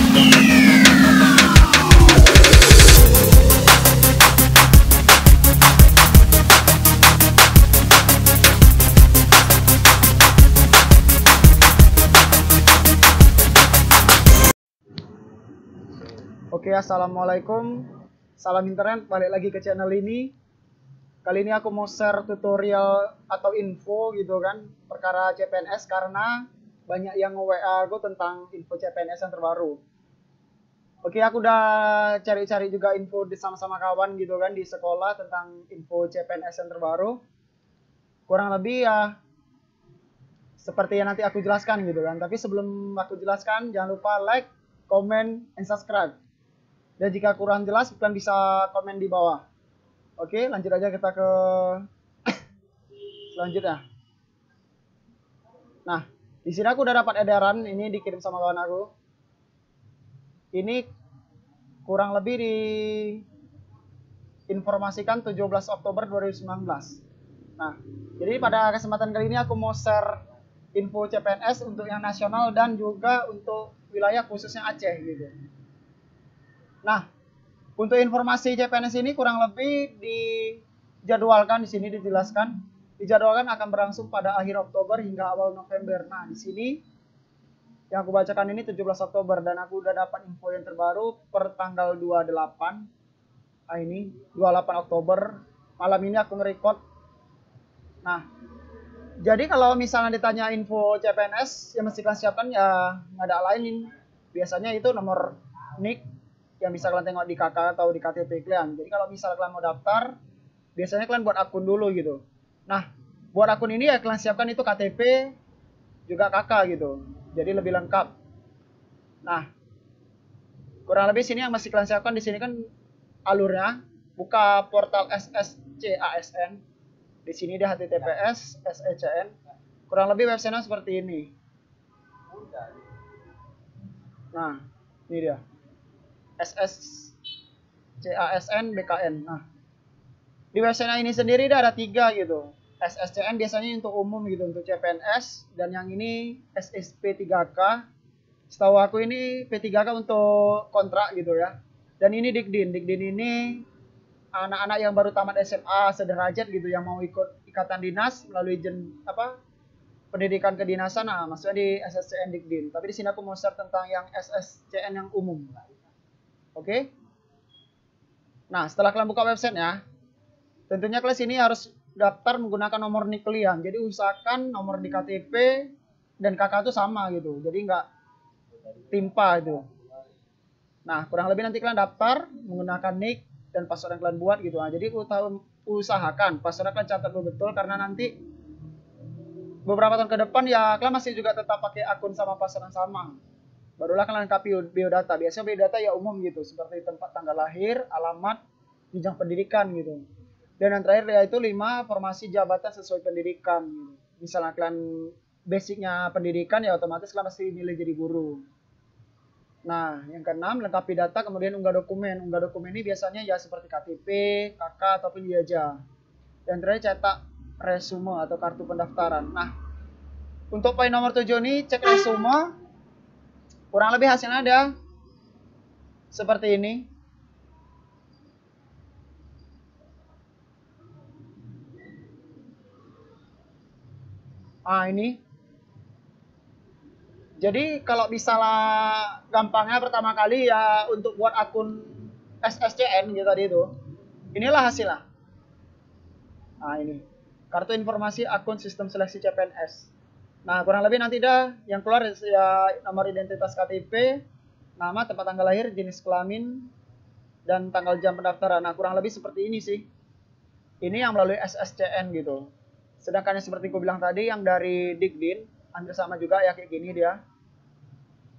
Oke, assalamualaikum, salam internet, balik lagi ke channel ini. Kali ini aku mau share tutorial atau info gitu kan, perkara CPNS, karena banyak yang nge-WA aku tentang info CPNS yang terbaru. Oke, aku udah cari-cari juga info sama-sama kawan gitu kan di sekolah tentang info CPNS yang terbaru. Kurang lebih ya seperti yang nanti aku jelaskan gitu kan. Tapi sebelum aku jelaskan, jangan lupa like, comment, and subscribe. Dan jika kurang jelas, kalian bisa komen di bawah. Oke, lanjut aja kita ke selanjutnya. Nah, di sini aku udah dapat edaran, ini dikirim sama kawan aku. Ini kurang lebih diinformasikan 17 Oktober 2019. Nah, jadi pada kesempatan kali ini aku mau share info CPNS untuk yang nasional dan juga untuk wilayah khususnya Aceh gitu. Nah, untuk informasi CPNS ini kurang lebih dijadwalkan di sini dijelaskan. Dijadwalkan akan berlangsung pada akhir Oktober hingga awal November. Nah, di sini yang aku bacakan ini 17 Oktober dan aku udah dapat info yang terbaru per tanggal 28. Nah, ini 28 Oktober. Malam ini aku nge-record. Nah, jadi kalau misalnya ditanya info CPNS yang mesti kalian siapkan ya nggak ada lain. Biasanya itu nomor NIK yang bisa kalian tengok di KK atau di KTP kalian. Jadi kalau misalnya kalian mau daftar, biasanya kalian buat akun dulu gitu. Nah, buat akun ini ya kalian siapkan itu KTP juga KK gitu. Jadi lebih lengkap. Nah, kurang lebih sini yang masih kalian siapkan di sini kan alurnya. Buka portal SSCASN. Di sini dia HTTPS SECN. Kurang lebih websitenya seperti ini. Nah, ini dia. SSCASN BKN. Nah, di website ini sendiri ada 3 gitu. SSCN biasanya untuk umum gitu, untuk CPNS, dan yang ini SSP 3K. Setahu aku ini P3K untuk kontrak gitu ya. Dan ini Dikdin. Dikdin ini anak-anak yang baru tamat SMA sederajat gitu yang mau ikut ikatan dinas melalui pendidikan kedinasan. Nah, maksudnya di SSCN Dikdin. Tapi di sini aku mau share tentang yang SSCN yang umum. Oke. Nah, setelah kalian buka websitenya, tentunya kalian sini harus daftar menggunakan nomor NIK kalian. Jadi usahakan nomor di KTP dan KK itu sama gitu. Jadi nggak timpa itu. Nah, kurang lebih nanti kalian daftar menggunakan NIK dan password yang kalian buat gitu. Nah, jadi usahakan password kalian catat betul karena nanti beberapa tahun ke depan ya kalian masih juga tetap pakai akun sama password yang sama. Barulah kalian lengkapi biodata. Biasanya biodata ya umum gitu, seperti tempat tanggal lahir, alamat, jenjang pendidikan gitu. Dan yang terakhir yaitu 5 formasi jabatan sesuai pendidikan. Gitu. Misalnya kalian basicnya pendidikan ya otomatis kalian pasti milih jadi guru. Nah, yang keenam lengkapi data kemudian unggah dokumen. Unggah dokumen ini biasanya ya seperti KTP, KK ataupun ijazah. Dan terakhir cetak resume atau kartu pendaftaran. Nah, untuk poin nomor 7 ini cek resume. Kurang lebih hasilnya ada seperti ini. Ah, ini. Jadi kalau misalnya gampangnya pertama kali ya untuk buat akun SSCN gitu tadi itu. Inilah hasilnya. Nah, ini. Kartu informasi akun sistem seleksi CPNS. Nah, kurang lebih nanti dah yang keluar ya nomor identitas KTP, nama, tempat tanggal lahir, jenis kelamin, dan tanggal jam pendaftaran. Nah, kurang lebih seperti ini sih. Ini yang melalui SSCN gitu. Sedangkan yang seperti aku bilang tadi, yang dari Dikdin, hampir sama juga ya kayak gini dia.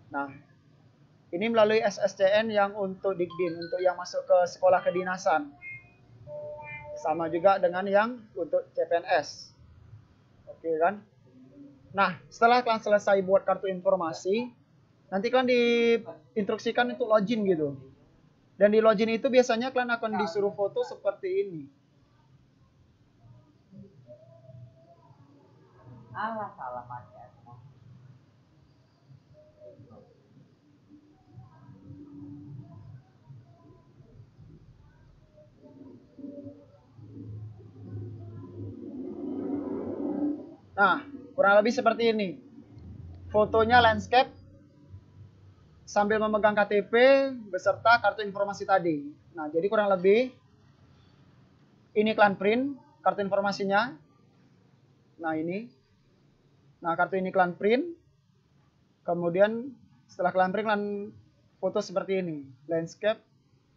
Nah, ini melalui SSCN yang untuk Dikdin, untuk yang masuk ke sekolah kedinasan. Sama juga dengan yang untuk CPNS. Oke kan? Nah, setelah kalian selesai buat kartu informasi, nanti kalian diinstruksikan untuk login gitu. Dan di login itu biasanya kalian akan disuruh foto seperti ini. Nah, kurang lebih seperti ini. Fotonya landscape sambil memegang KTP beserta kartu informasi tadi. Nah, jadi kurang lebih ini klan print kartu informasinya. Nah, ini. Nah, kartu ini klan print. Kemudian setelah klan print, klan foto seperti ini. Landscape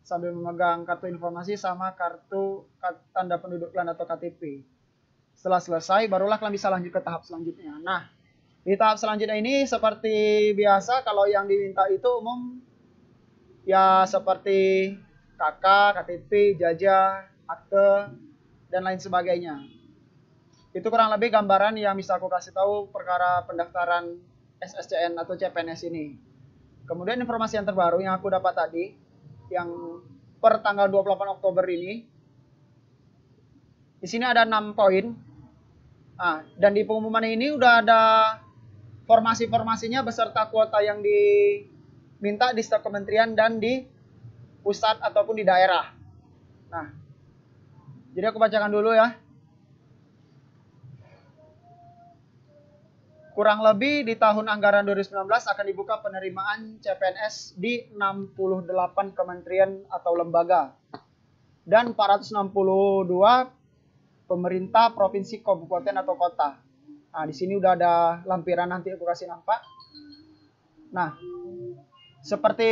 sambil memegang kartu informasi sama kartu tanda penduduk klan atau KTP. Setelah selesai, barulah klan bisa lanjut ke tahap selanjutnya. Nah, di tahap selanjutnya ini seperti biasa, kalau yang diminta itu umum ya seperti KK, KTP, jajah, akte, dan lain sebagainya. Itu kurang lebih gambaran yang bisa aku kasih tahu perkara pendaftaran SSCN atau CPNS ini. Kemudian informasi yang terbaru yang aku dapat tadi, yang per tanggal 28 Oktober ini, di sini ada 6 poin. Nah, dan di pengumuman ini udah ada formasi-formasinya beserta kuota yang diminta di setiap kementerian dan di pusat ataupun di daerah. Nah, jadi aku bacakan dulu ya. Kurang lebih di tahun anggaran 2019 akan dibuka penerimaan CPNS di 68 kementerian atau lembaga dan 462 pemerintah provinsi, kabupaten atau kota. Nah, di sini udah ada lampiran, nanti aku kasih nampak. Nah, seperti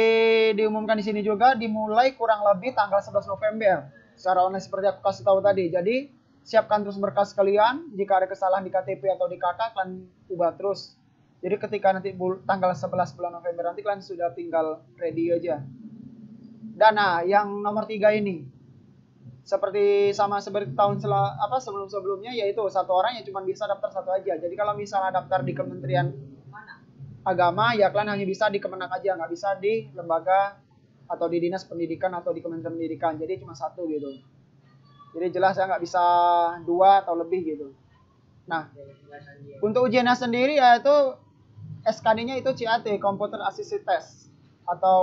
diumumkan di sini juga dimulai kurang lebih tanggal 11 November. Secara online seperti aku kasih tahu tadi. Jadi, siapkan terus berkas kalian. Jika ada kesalahan di KTP atau di KK, kalian ubah terus. Jadi ketika nanti tanggal 11 bulan November nanti kalian sudah tinggal ready aja. Dan nah, yang nomor 3 ini seperti tahun sebelum-sebelumnya, yaitu satu orang yang cuma bisa daftar satu aja. Jadi kalau misalnya daftar di Kementerian Agama, ya kalian hanya bisa di Kemenak aja, nggak bisa di lembaga atau di Dinas Pendidikan atau di Kementerian Pendidikan. Jadi cuma satu gitu. Jadi jelas ya nggak bisa 2 atau lebih gitu. Nah, untuk ujiannya sendiri yaitu SKD-nya itu CAT, Computer Assisted Test, atau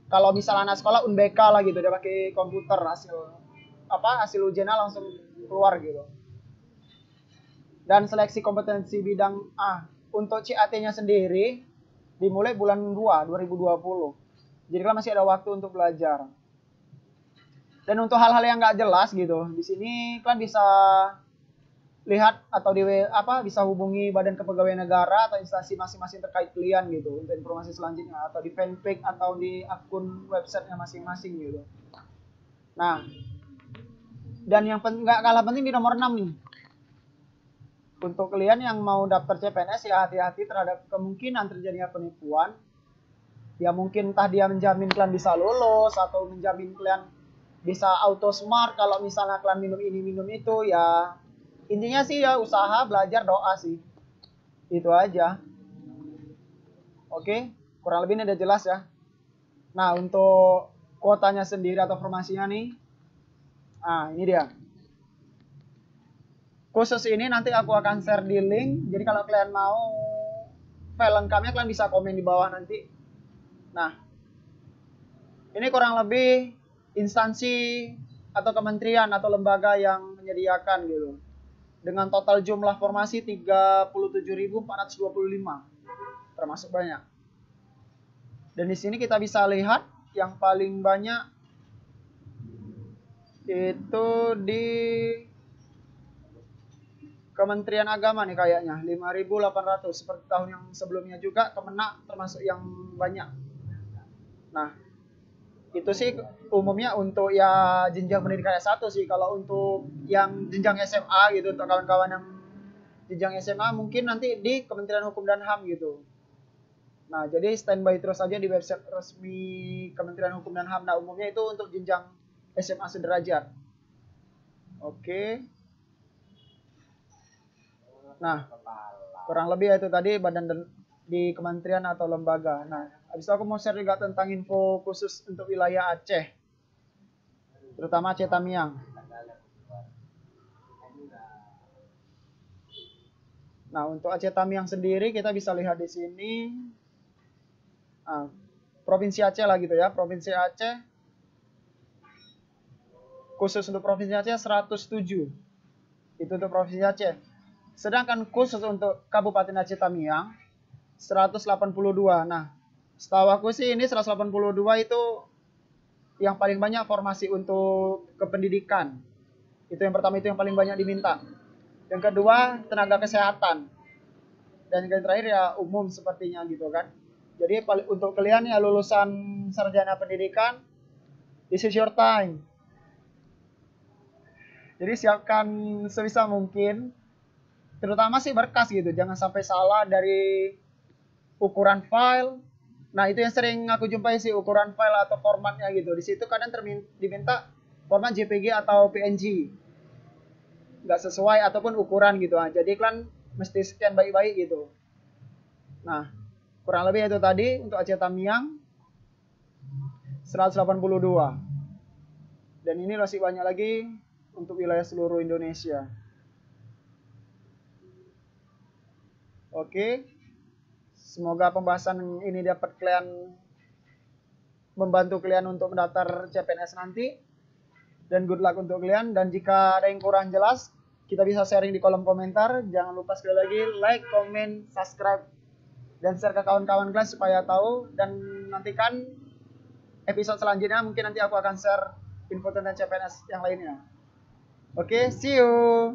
kalau misalnya anak sekolah UNBK lah gitu, dia pakai komputer, hasil ujiannya langsung keluar gitu. Dan seleksi kompetensi bidang A untuk CAT-nya sendiri dimulai bulan 2 2020. Jadi kan masih ada waktu untuk belajar. Dan untuk hal-hal yang nggak jelas gitu, di sini kalian bisa lihat atau bisa hubungi Badan Kepegawaian Negara atau instansi masing-masing terkait kalian gitu untuk informasi selanjutnya, atau di fanpage atau di akun websitenya masing-masing gitu. Nah, dan yang nggak kalah penting di nomor 6 nih. Untuk kalian yang mau daftar CPNS ya hati-hati terhadap kemungkinan terjadinya penipuan. Ya mungkin entah dia menjamin kalian bisa lulus atau menjamin kalian bisa auto smart kalau misalnya kalian minum ini minum itu. Ya intinya sih ya usaha, belajar, doa sih. Itu aja. Oke, kurang lebih ini udah jelas ya. Nah, untuk kuotanya sendiri atau formasinya nih. Nah, ini dia. Khusus ini nanti aku akan share di link. Jadi kalau kalian mau file lengkapnya, kalian bisa komen di bawah nanti. Nah, ini kurang lebih instansi atau kementerian atau lembaga yang menyediakan gitu. Dengan total jumlah formasi 37.425. Termasuk banyak. Dan di sini kita bisa lihat yang paling banyak itu di Kementerian Agama nih kayaknya 5.800, seperti tahun yang sebelumnya juga. Kemenak termasuk yang banyak. Nah, itu sih umumnya untuk ya jenjang pendidikan S1 sih. Kalau untuk yang jenjang SMA gitu, untuk kawan-kawan yang jenjang SMA mungkin nanti di Kementerian Hukum dan HAM gitu. Nah, jadi standby terus aja di website resmi Kementerian Hukum dan HAM. Nah, umumnya itu untuk jenjang SMA sederajat. Oke. Nah, kurang lebih itu tadi badan di kementerian atau lembaga. Nah, habis itu aku mau share juga tentang info khusus untuk wilayah Aceh, terutama Aceh Tamiang. Nah, untuk Aceh Tamiang sendiri kita bisa lihat di sini. Nah, Provinsi Aceh lah gitu ya, Provinsi Aceh. Khusus untuk Provinsi Aceh 107. Itu untuk Provinsi Aceh. Sedangkan khusus untuk Kabupaten Aceh Tamiang 182. Nah, setahu aku sih ini 182 itu yang paling banyak formasi untuk kependidikan. Itu yang pertama, itu yang paling banyak diminta. Yang kedua, tenaga kesehatan. Dan yang terakhir ya umum sepertinya gitu kan. Jadi untuk kalian ya lulusan sarjana pendidikan, this is your time. Jadi siapkan sebisa mungkin, terutama sih berkas gitu, jangan sampai salah dari ukuran file. Nah itu yang sering aku jumpai sih, ukuran file atau formatnya gitu. Di situ kadang diminta format JPG atau PNG, nggak sesuai ataupun ukuran gitu. Nah, jadi kalian mesti scan baik-baik gitu. Nah kurang lebih itu tadi untuk Aceh Tamiang 182. Dan ini masih banyak lagi untuk wilayah seluruh Indonesia. Oke, semoga pembahasan ini dapat membantu kalian untuk mendaftar CPNS nanti. Dan good luck untuk kalian. Dan jika ada yang kurang jelas, kita bisa sharing di kolom komentar. Jangan lupa sekali lagi like, comment, subscribe, dan share ke kawan-kawan kalian supaya tahu. Dan nantikan episode selanjutnya, mungkin nanti aku akan share info tentang CPNS yang lainnya. Oke, see you.